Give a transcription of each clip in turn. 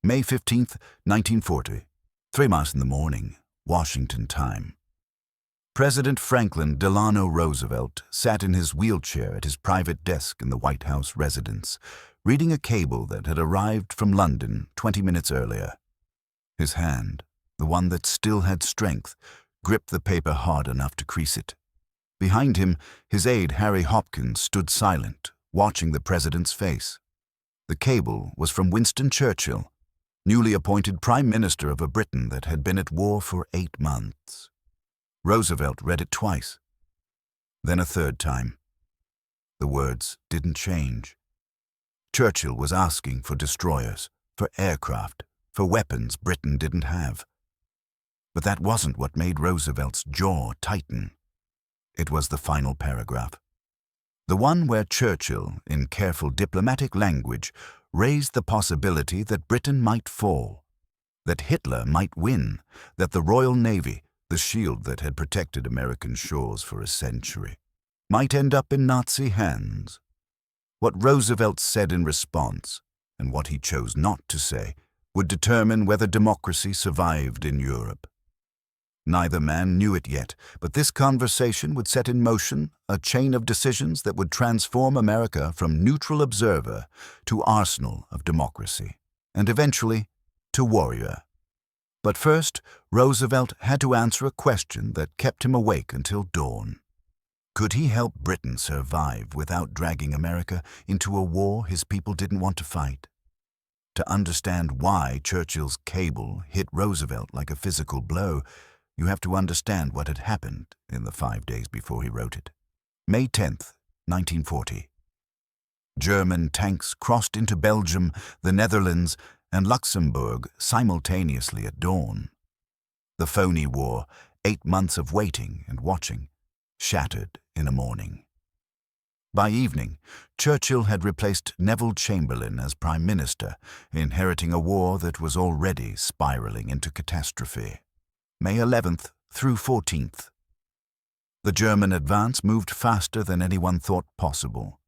May 15th, 1940. 3 miles in the morning, Washington time. President Franklin Delano Roosevelt sat in his wheelchair at his private desk in the White House residence, reading a cable that had arrived from London 20 minutes earlier. His hand, the one that still had strength, gripped the paper hard enough to crease it. Behind him, his aide Harry Hopkins stood silent, watching the president's face. The cable was from Winston Churchill, newly appointed Prime Minister of a Britain that had been at war for 8 months. Roosevelt read it twice, then a third time. The words didn't change. Churchill was asking for destroyers, for aircraft, for weapons Britain didn't have. But that wasn't what made Roosevelt's jaw tighten. It was the final paragraph. The one where Churchill, in careful diplomatic language, raised the possibility that Britain might fall, that Hitler might win, that the Royal Navy, the shield that had protected American shores for a century, might end up in Nazi hands. What Roosevelt said in response, and what he chose not to say, would determine whether democracy survived in Europe. Neither man knew it yet, but this conversation would set in motion a chain of decisions that would transform America from neutral observer to arsenal of democracy, and eventually to warrior. But first, Roosevelt had to answer a question that kept him awake until dawn. Could he help Britain survive without dragging America into a war his people didn't want to fight? To understand why Churchill's cable hit Roosevelt like a physical blow, you have to understand what had happened in the 5 days before he wrote it. May 10th, 1940. German tanks crossed into Belgium, the Netherlands, and Luxembourg simultaneously at dawn. The phony war, 8 months of waiting and watching, shattered in a morning. By evening, Churchill had replaced Neville Chamberlain as Prime Minister, inheriting a war that was already spiraling into catastrophe. May 11th through 14th. The German advance moved faster than anyone thought possible.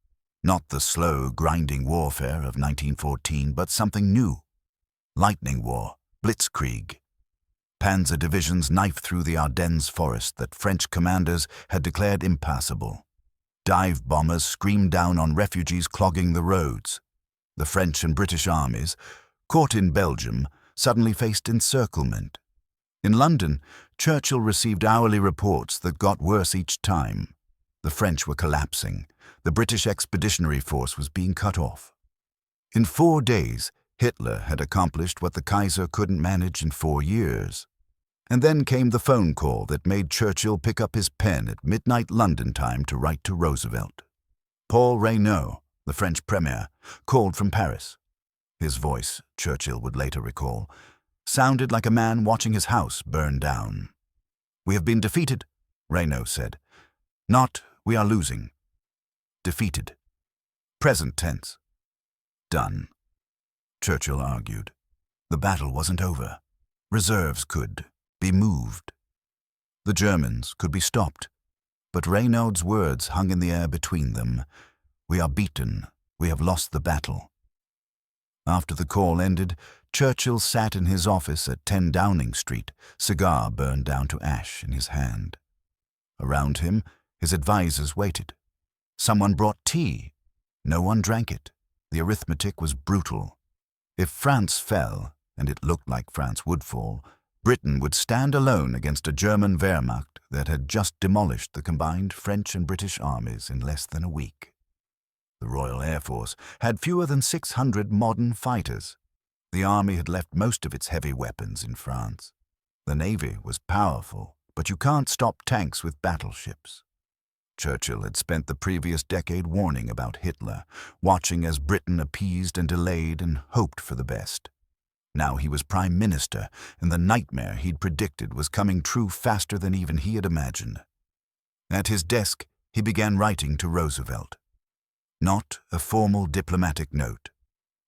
Not the slow, grinding warfare of 1914, but something new. Lightning war, blitzkrieg. Panzer divisions knifed through the Ardennes forest that French commanders had declared impassable. Dive bombers screamed down on refugees clogging the roads. The French and British armies, caught in Belgium, suddenly faced encirclement. In London, Churchill received hourly reports that got worse each time. The French were collapsing. The British Expeditionary Force was being cut off. In 4 days, Hitler had accomplished what the Kaiser couldn't manage in 4 years. And then came the phone call that made Churchill pick up his pen at midnight London time to write to Roosevelt. Paul Reynaud, the French premier, called from Paris. His voice, Churchill would later recall, sounded like a man watching his house burn down. "We have been defeated," Reynaud said. "Not, we are losing." Defeated. Present tense. Done. Churchill argued. The battle wasn't over. Reserves could be moved. The Germans could be stopped. But Reynaud's words hung in the air between them. "We are beaten. We have lost the battle." After the call ended, Churchill sat in his office at 10 Downing Street, cigar burned down to ash in his hand. Around him, his advisers waited. Someone brought tea. No one drank it. The arithmetic was brutal. If France fell, and it looked like France would fall, Britain would stand alone against a German Wehrmacht that had just demolished the combined French and British armies in less than a week. The Royal Air Force had fewer than 600 modern fighters. The army had left most of its heavy weapons in France. The navy was powerful, but you can't stop tanks with battleships. Churchill had spent the previous decade warning about Hitler, watching as Britain appeased and delayed and hoped for the best. Now he was Prime Minister, and the nightmare he'd predicted was coming true faster than even he had imagined. At his desk, he began writing to Roosevelt. Not a formal diplomatic note.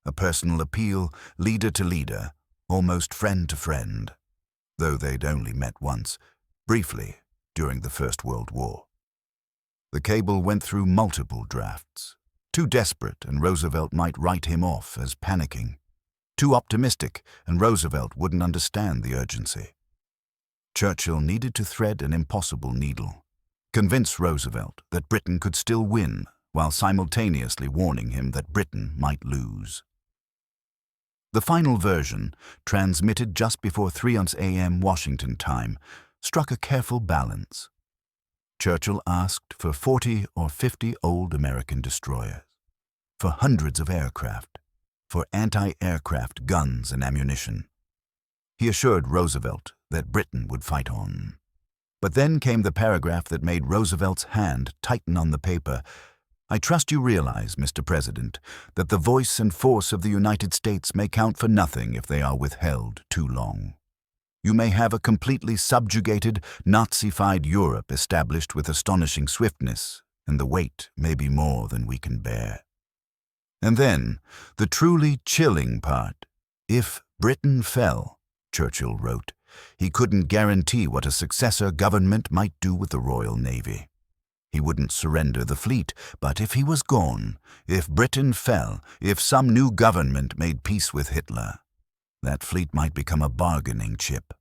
A personal appeal, leader to leader, almost friend to friend, though they'd only met once, briefly, during the First World War. The cable went through multiple drafts, too desperate, and Roosevelt might write him off as panicking. Too optimistic, and Roosevelt wouldn't understand the urgency. Churchill needed to thread an impossible needle, convince Roosevelt that Britain could still win, while simultaneously warning him that Britain might lose. The final version, transmitted just before 3 a.m. Washington time, struck a careful balance. Churchill asked for 40 or 50 old American destroyers, for hundreds of aircraft, for anti-aircraft guns and ammunition. He assured Roosevelt that Britain would fight on. But then came the paragraph that made Roosevelt's hand tighten on the paper. "I trust you realize, Mr. President, that the voice and force of the United States may count for nothing if they are withheld too long. You may have a completely subjugated, Nazified Europe established with astonishing swiftness, and the weight may be more than we can bear." And then, the truly chilling part, if Britain fell, Churchill wrote, he couldn't guarantee what a successor government might do with the Royal Navy. He wouldn't surrender the fleet, but if he was gone, if Britain fell, if some new government made peace with Hitler, that fleet might become a bargaining chip.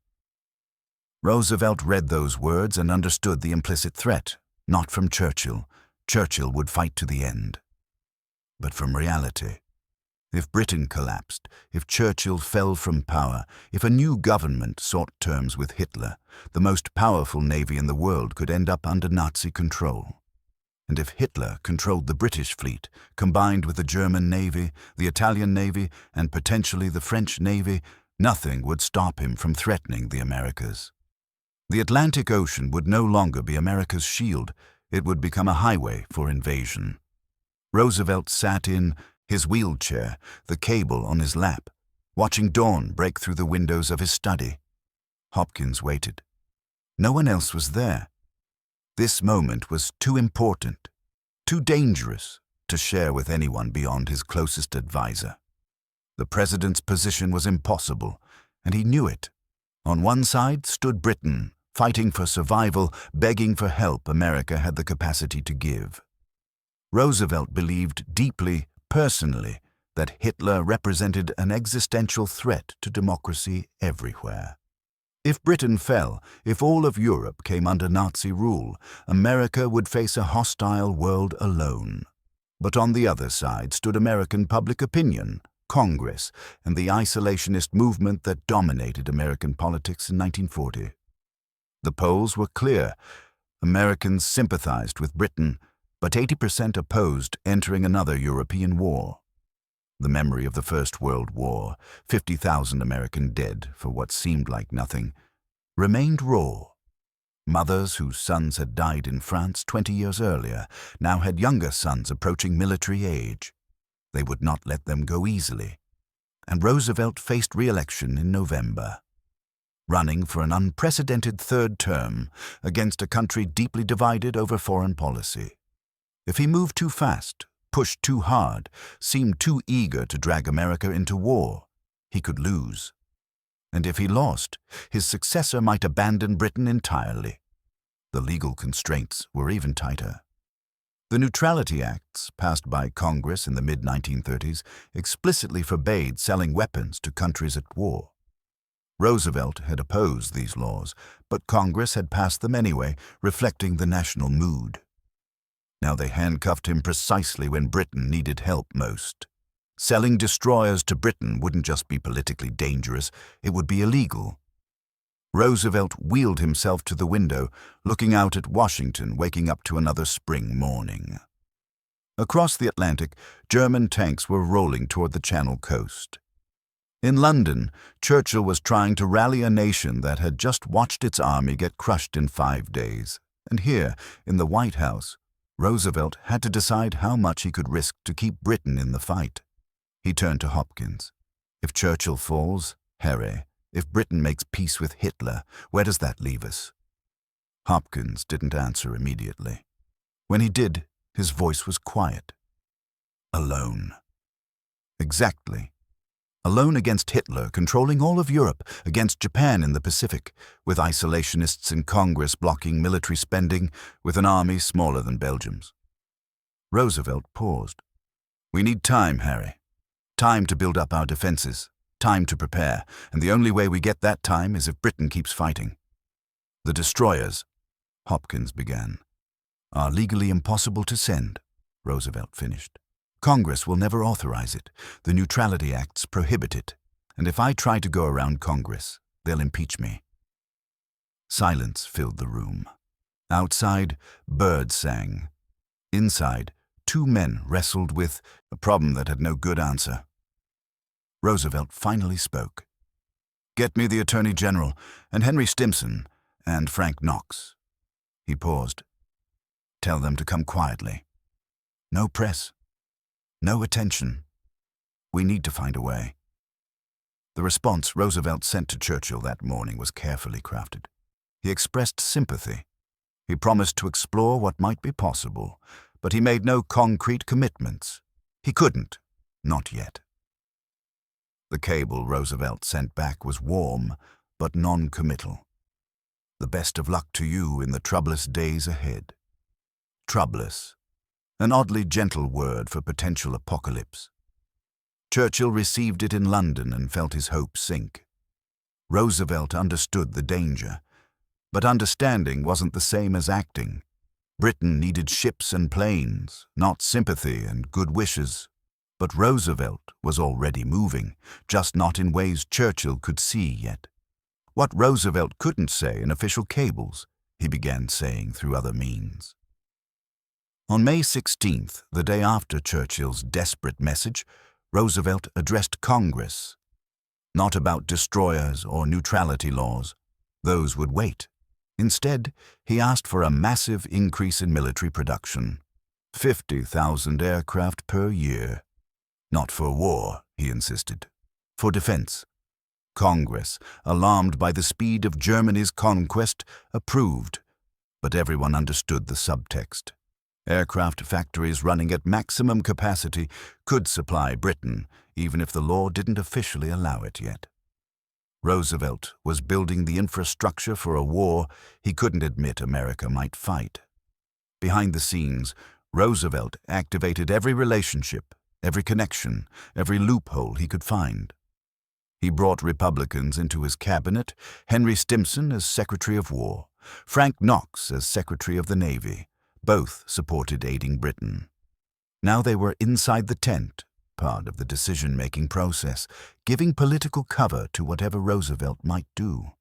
Roosevelt read those words and understood the implicit threat, not from Churchill. Churchill would fight to the end. But from reality. If Britain collapsed, if Churchill fell from power, if a new government sought terms with Hitler, the most powerful navy in the world could end up under Nazi control. And if Hitler controlled the British fleet, combined with the German Navy, the Italian Navy, and potentially the French Navy, nothing would stop him from threatening the Americas. The Atlantic Ocean would no longer be America's shield. It would become a highway for invasion. Roosevelt sat in his wheelchair, the cable on his lap, watching dawn break through the windows of his study. Hopkins waited. No one else was there. This moment was too important, too dangerous to share with anyone beyond his closest advisor. The president's position was impossible, and he knew it. On one side stood Britain, fighting for survival, begging for help America had the capacity to give. Roosevelt believed deeply, personally, that Hitler represented an existential threat to democracy everywhere. If Britain fell, if all of Europe came under Nazi rule, America would face a hostile world alone. But on the other side stood American public opinion, Congress, and the isolationist movement that dominated American politics in 1940. The polls were clear. Americans sympathized with Britain, but 80% opposed entering another European war. The memory of the First World War, 50,000 American dead for what seemed like nothing, remained raw. Mothers whose sons had died in France 20 years earlier now had younger sons approaching military age. They would not let them go easily. And Roosevelt faced re-election in November, running for an unprecedented third term against a country deeply divided over foreign policy. If he moved too fast, pushed too hard, seemed too eager to drag America into war, he could lose. And if he lost, his successor might abandon Britain entirely. The legal constraints were even tighter. The Neutrality Acts, passed by Congress in the mid-1930s, explicitly forbade selling weapons to countries at war. Roosevelt had opposed these laws, but Congress had passed them anyway, reflecting the national mood. Now they handcuffed him precisely when Britain needed help most. Selling destroyers to Britain wouldn't just be politically dangerous, it would be illegal. Roosevelt wheeled himself to the window, looking out at Washington waking up to another spring morning. Across the Atlantic, German tanks were rolling toward the Channel coast. In London, Churchill was trying to rally a nation that had just watched its army get crushed in 5 days. And here, in the White House, Roosevelt had to decide how much he could risk to keep Britain in the fight. He turned to Hopkins. If Churchill falls, Harry, if Britain makes peace with Hitler, where does that leave us? Hopkins didn't answer immediately. When he did, his voice was quiet. Alone. Exactly. Alone against Hitler, controlling all of Europe, against Japan in the Pacific, with isolationists in Congress blocking military spending, with an army smaller than Belgium's. Roosevelt paused. We need time, Harry. Time to build up our defenses, Time to prepare, and the only way we get that time is if Britain keeps fighting. The destroyers, Hopkins began, are legally impossible to send, Roosevelt finished. Congress will never authorize it. The Neutrality Acts prohibit it, and if I try to go around Congress, they'll impeach me. Silence filled the room. Outside, birds sang. Inside, two men wrestled with a problem that had no good answer. Roosevelt finally spoke. "Get me the Attorney General, and Henry Stimson, and Frank Knox." He paused. "Tell them to come quietly. No press. No attention. We need to find a way." The response Roosevelt sent to Churchill that morning was carefully crafted. He expressed sympathy. He promised to explore what might be possible, but he made no concrete commitments. He couldn't, not yet. The cable Roosevelt sent back was warm, but non-committal. "The best of luck to you in the troublous days ahead." Troublous, an oddly gentle word for potential apocalypse. Churchill received it in London and felt his hopes sink. Roosevelt understood the danger, but understanding wasn't the same as acting. Britain needed ships and planes, not sympathy and good wishes. But Roosevelt was already moving, just not in ways Churchill could see yet. What Roosevelt couldn't say in official cables, he began saying through other means. On May 16th, the day after Churchill's desperate message, Roosevelt addressed Congress. Not about destroyers or neutrality laws. Those would wait. Instead, he asked for a massive increase in military production. 50,000 aircraft per year. Not for war, he insisted. For defense. Congress, alarmed by the speed of Germany's conquest, approved. But everyone understood the subtext. Aircraft factories running at maximum capacity could supply Britain, even if the law didn't officially allow it yet. Roosevelt was building the infrastructure for a war he couldn't admit America might fight. Behind the scenes, Roosevelt activated every relationship, every connection, every loophole he could find. He brought Republicans into his cabinet, Henry Stimson as Secretary of War, Frank Knox as Secretary of the Navy. Both supported aiding Britain. Now they were inside the tent, part of the decision-making process, giving political cover to whatever Roosevelt might do.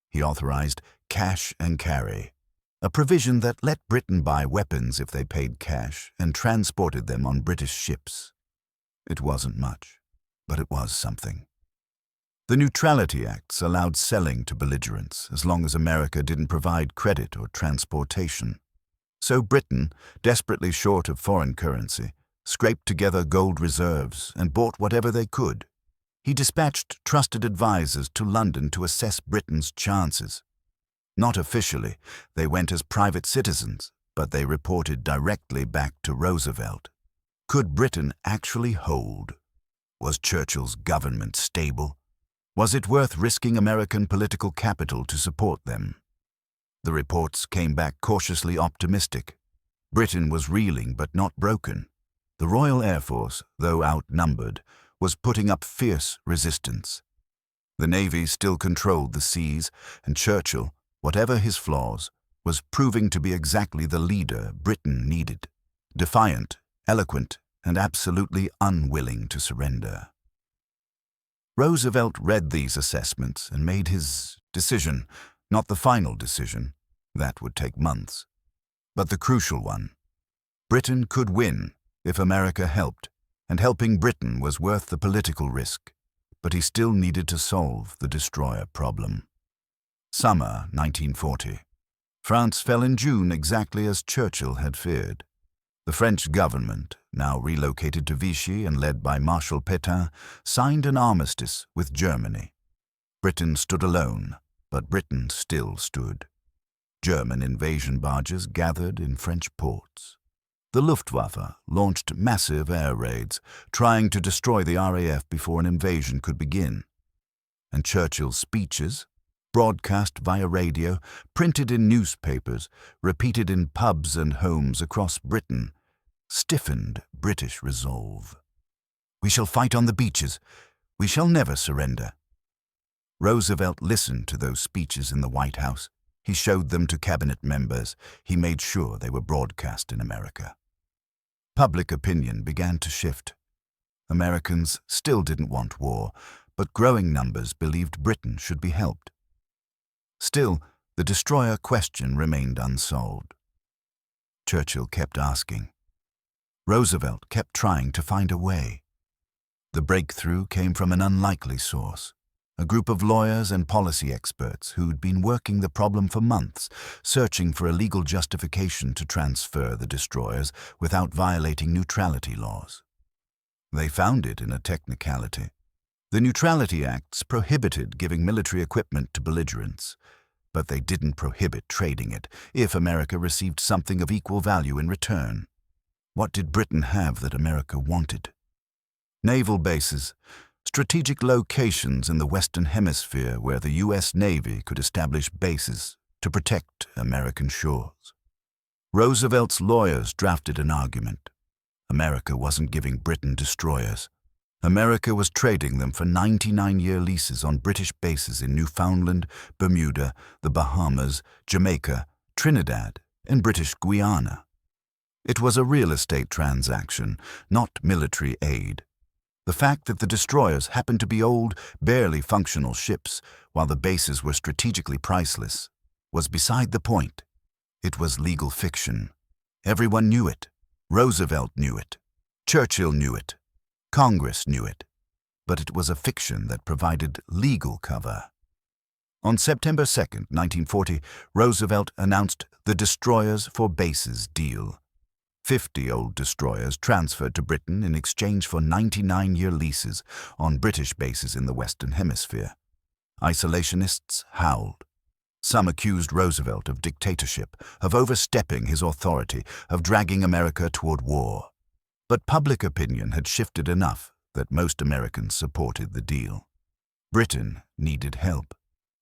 He authorized cash and carry, a provision that let Britain buy weapons if they paid cash and transported them on British ships. It wasn't much, but it was something. The Neutrality Acts allowed selling to belligerents as long as America didn't provide credit or transportation. So Britain, desperately short of foreign currency, scraped together gold reserves and bought whatever they could. He dispatched trusted advisors to London to assess Britain's chances. Not officially, they went as private citizens, but they reported directly back to Roosevelt. Could Britain actually hold? Was Churchill's government stable? Was it worth risking American political capital to support them? The reports came back cautiously optimistic. Britain was reeling but not broken. The Royal Air Force, though outnumbered, was putting up fierce resistance. The Navy still controlled the seas, and Churchill, whatever his flaws, was proving to be exactly the leader Britain needed. Defiant, eloquent, and absolutely unwilling to surrender. Roosevelt read these assessments and made his decision. Not the final decision. That would take months. But the crucial one. Britain could win if America helped, and helping Britain was worth the political risk. But he still needed to solve the destroyer problem. Summer 1940. France fell in June exactly as Churchill had feared. The French government, now relocated to Vichy and led by Marshal Pétain, signed an armistice with Germany. Britain stood alone. But Britain still stood. German invasion barges gathered in French ports. The Luftwaffe launched massive air raids, trying to destroy the RAF before an invasion could begin. And Churchill's speeches, broadcast via radio, printed in newspapers, repeated in pubs and homes across Britain, stiffened British resolve. "We shall fight on the beaches. We shall never surrender. Roosevelt listened to those speeches in the White House. He showed them to cabinet members. He made sure they were broadcast in America. Public opinion began to shift. Americans still didn't want war, but growing numbers believed Britain should be helped. Still, the destroyer question remained unsolved. Churchill kept asking. Roosevelt kept trying to find a way. The breakthrough came from an unlikely source, a group of lawyers and policy experts who'd been working the problem for months, searching for a legal justification to transfer the destroyers without violating neutrality laws. They found it in a technicality. The Neutrality Acts prohibited giving military equipment to belligerents, but they didn't prohibit trading it if America received something of equal value in return. What did Britain have that America wanted? Naval bases, strategic locations in the Western Hemisphere where the U.S. Navy could establish bases to protect American shores. Roosevelt's lawyers drafted an argument. America wasn't giving Britain destroyers. America was trading them for 99-year leases on British bases in Newfoundland, Bermuda, the Bahamas, Jamaica, Trinidad, and British Guiana. It was a real estate transaction, not military aid. The fact that the destroyers happened to be old, barely functional ships, while the bases were strategically priceless, was beside the point. It was legal fiction. Everyone knew it. Roosevelt knew it. Churchill knew it. Congress knew it. But it was a fiction that provided legal cover. On September 2, 1940, Roosevelt announced the Destroyers for Bases deal. 50 old destroyers transferred to Britain in exchange for 99-year leases on British bases in the Western Hemisphere. Isolationists howled. Some accused Roosevelt of dictatorship, of overstepping his authority, of dragging America toward war. But public opinion had shifted enough that most Americans supported the deal. Britain needed help.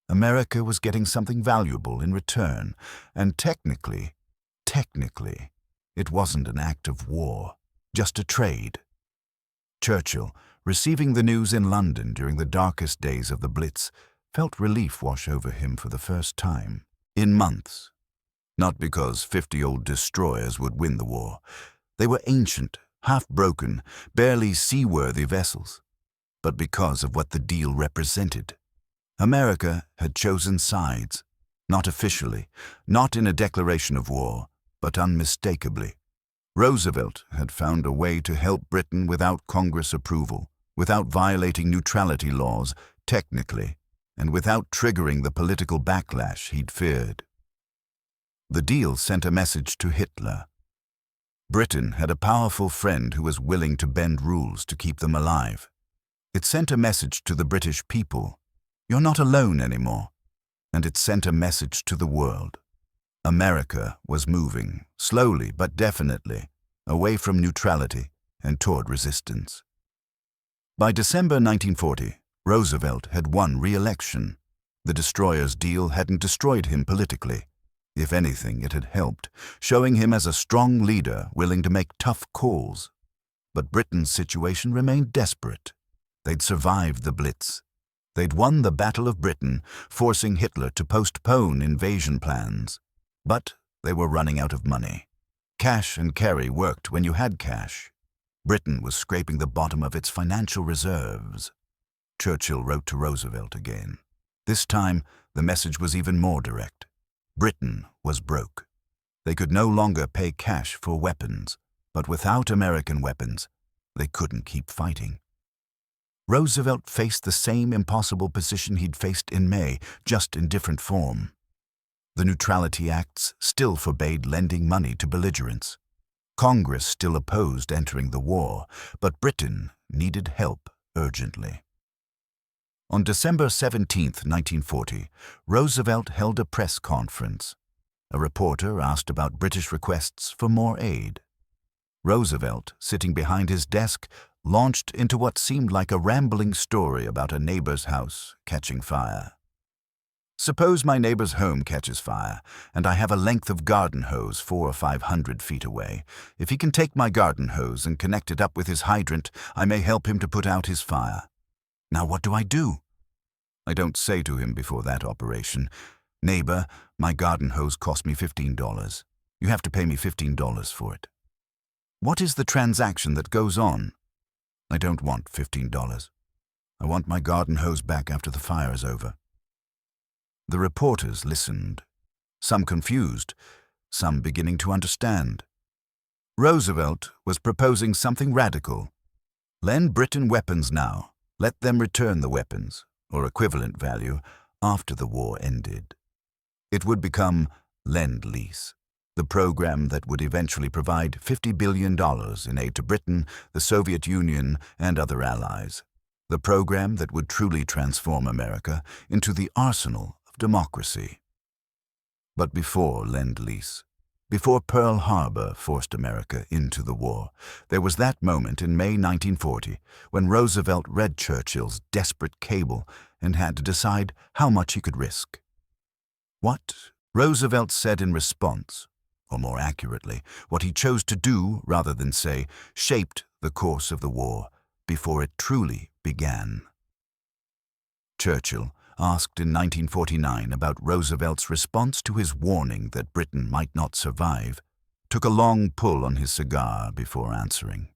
America was getting something valuable in return, and technically, it wasn't an act of war, just a trade. Churchill, receiving the news in London during the darkest days of the Blitz, felt relief wash over him for the first time in months. Not because 50 old destroyers would win the war. They were ancient, half-broken, barely seaworthy vessels, but because of what the deal represented. America had chosen sides, not officially, not in a declaration of war, but unmistakably. Roosevelt had found a way to help Britain without Congress approval, without violating neutrality laws, technically, and without triggering the political backlash he'd feared. The deal sent a message to Hitler. Britain had a powerful friend who was willing to bend rules to keep them alive. It sent a message to the British people. You're not alone anymore. And it sent a message to the world. America was moving, slowly but definitely, away from neutrality and toward resistance. By December 1940, Roosevelt had won re-election. The destroyers deal hadn't destroyed him politically. If anything, it had helped, showing him as a strong leader willing to make tough calls. But Britain's situation remained desperate. They'd survived the Blitz. They'd won the Battle of Britain, forcing Hitler to postpone invasion plans. But they were running out of money. Cash and carry worked when you had cash. Britain was scraping the bottom of its financial reserves. Churchill wrote to Roosevelt again. This time, the message was even more direct. Britain was broke. They could no longer pay cash for weapons, but without American weapons, they couldn't keep fighting. Roosevelt faced the same impossible position he'd faced in May, just in different form. The Neutrality Acts still forbade lending money to belligerents. Congress still opposed entering the war, but Britain needed help urgently. On December 17, 1940, Roosevelt held a press conference. A reporter asked about British requests for more aid. Roosevelt, sitting behind his desk, launched into what seemed like a rambling story about a neighbor's house catching fire. Suppose my neighbor's home catches fire, and I have a length of garden hose 400 or 500 feet away. If he can take my garden hose and connect it up with his hydrant, I may help him to put out his fire. Now what do I do? I don't say to him before that operation, "Neighbor, my garden hose cost me $15. You have to pay me $15 for it." What is the transaction that goes on? I don't want $15. I want my garden hose back after the fire is over. The reporters listened, some confused, some beginning to understand. Roosevelt was proposing something radical. Lend Britain weapons now. Let them return the weapons, or equivalent value, after the war ended. It would become Lend-Lease, the program that would eventually provide $50 billion in aid to Britain, the Soviet Union, and other allies. The program that would truly transform America into the arsenal of democracy. But before Lend-Lease, before Pearl Harbor forced America into the war, there was that moment in May 1940 when Roosevelt read Churchill's desperate cable and had to decide how much he could risk. What Roosevelt said in response, or more accurately, what he chose to do rather than say, shaped the course of the war before it truly began. Churchill, asked in 1949 about Roosevelt's response to his warning that Britain might not survive, took a long pull on his cigar before answering.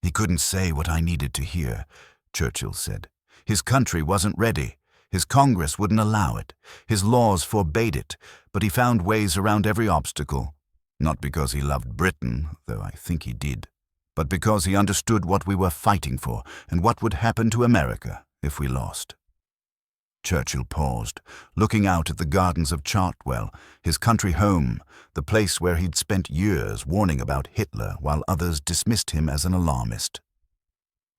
"He couldn't say what I needed to hear," Churchill said. "His country wasn't ready. His Congress wouldn't allow it. His laws forbade it, but he found ways around every obstacle, not because he loved Britain, though I think he did, but because he understood what we were fighting for and what would happen to America if we lost." Churchill paused, looking out at the gardens of Chartwell, his country home, the place where he'd spent years warning about Hitler while others dismissed him as an alarmist.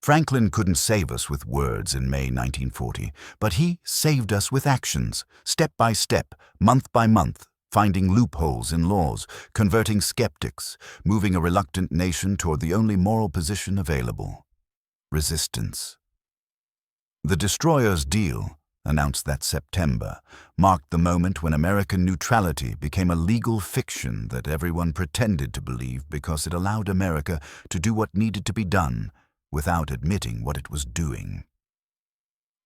Franklin couldn't save us with words in May 1940, but he saved us with actions, step by step, month by month, finding loopholes in laws, converting skeptics, moving a reluctant nation toward the only moral position available: resistance. The destroyer's deal, announced that September, marked the moment when American neutrality became a legal fiction that everyone pretended to believe because it allowed America to do what needed to be done without admitting what it was doing.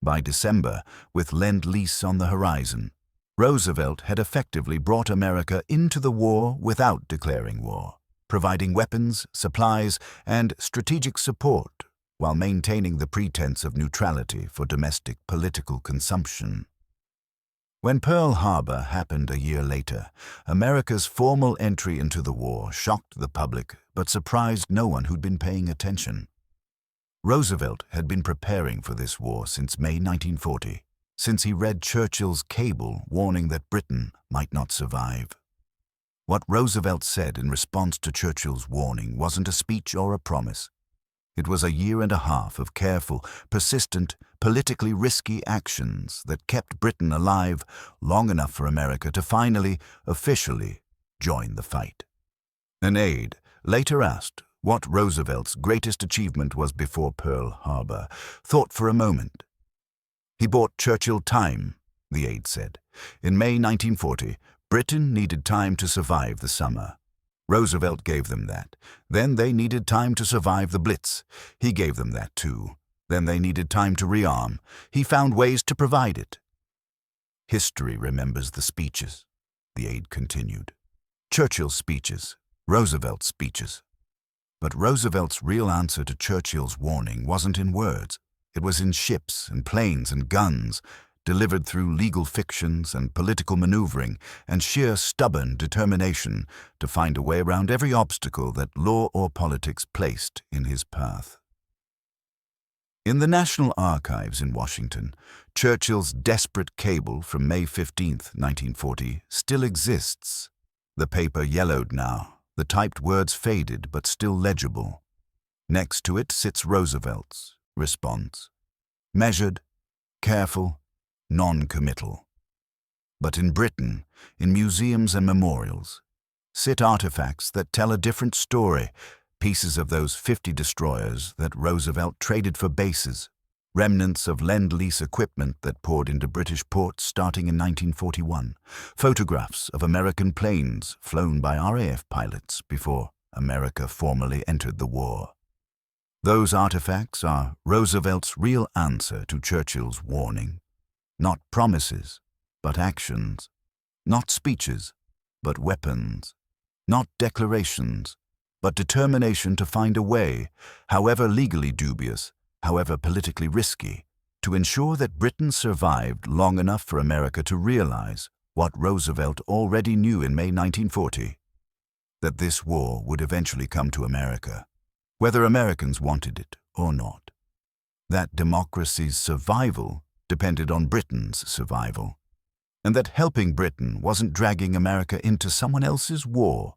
By December, with Lend-Lease on the horizon, Roosevelt had effectively brought America into the war without declaring war, providing weapons, supplies, and strategic support while maintaining the pretense of neutrality for domestic political consumption. When Pearl Harbor happened a year later, America's formal entry into the war shocked the public but surprised no one who'd been paying attention. Roosevelt had been preparing for this war since May 1940, since he read Churchill's cable warning that Britain might not survive. What Roosevelt said in response to Churchill's warning wasn't a speech or a promise. It was a year and a half of careful, persistent, politically risky actions that kept Britain alive long enough for America to finally, officially, join the fight. An aide later asked what Roosevelt's greatest achievement was before Pearl Harbor, thought for a moment. "He bought Churchill time," the aide said. "In May 1940, Britain needed time to survive the summer. Roosevelt gave them that. Then they needed time to survive the Blitz. He gave them that too. Then they needed time to rearm. He found ways to provide it." "History remembers the speeches," the aide continued. "Churchill's speeches, Roosevelt's speeches. But Roosevelt's real answer to Churchill's warning wasn't in words. It was in ships and planes and guns, delivered through legal fictions and political maneuvering and sheer stubborn determination to find a way around every obstacle that law or politics placed in his path. In the National Archives in Washington, Churchill's desperate cable from May 15, 1940, still exists. The paper yellowed now, the typed words faded but still legible. Next to it sits Roosevelt's response: measured, careful, non-committal. But in Britain, in museums and memorials, sit artifacts that tell a different story, pieces of those 50 destroyers that Roosevelt traded for bases, remnants of Lend-Lease equipment that poured into British ports starting in 1941, photographs of American planes flown by RAF pilots before America formally entered the war. Those artifacts are Roosevelt's real answer to Churchill's warning. Not promises, but actions. Not speeches, but weapons. Not declarations, but determination to find a way, however legally dubious, however politically risky, to ensure that Britain survived long enough for America to realize what Roosevelt already knew in May 1940, that this war would eventually come to America, whether Americans wanted it or not. That democracy's survival depended on Britain's survival, and that helping Britain wasn't dragging America into someone else's war.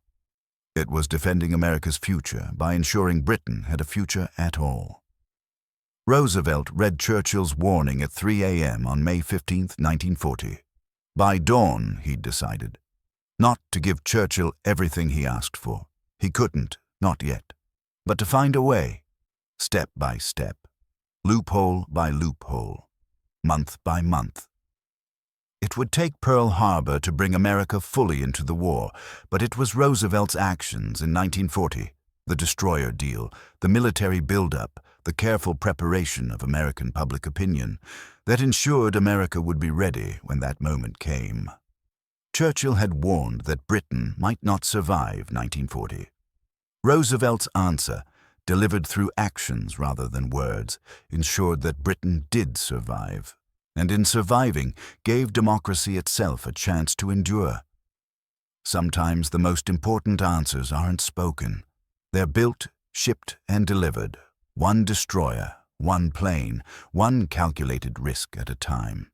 It was defending America's future by ensuring Britain had a future at all. Roosevelt read Churchill's warning at 3 a.m. on May 15, 1940. By dawn, he'd decided, not to give Churchill everything he asked for. He couldn't, not yet, but to find a way, step by step, loophole by loophole, month by month. It would take Pearl Harbor to bring America fully into the war, but it was Roosevelt's actions in 1940, the destroyer deal, the military buildup, the careful preparation of American public opinion, that ensured America would be ready when that moment came. Churchill had warned that Britain might not survive 1940. Roosevelt's answer, delivered through actions rather than words, ensured that Britain did survive, and in surviving gave democracy itself a chance to endure. Sometimes the most important answers aren't spoken. They're built, shipped, and delivered, one destroyer, one plane, one calculated risk at a time.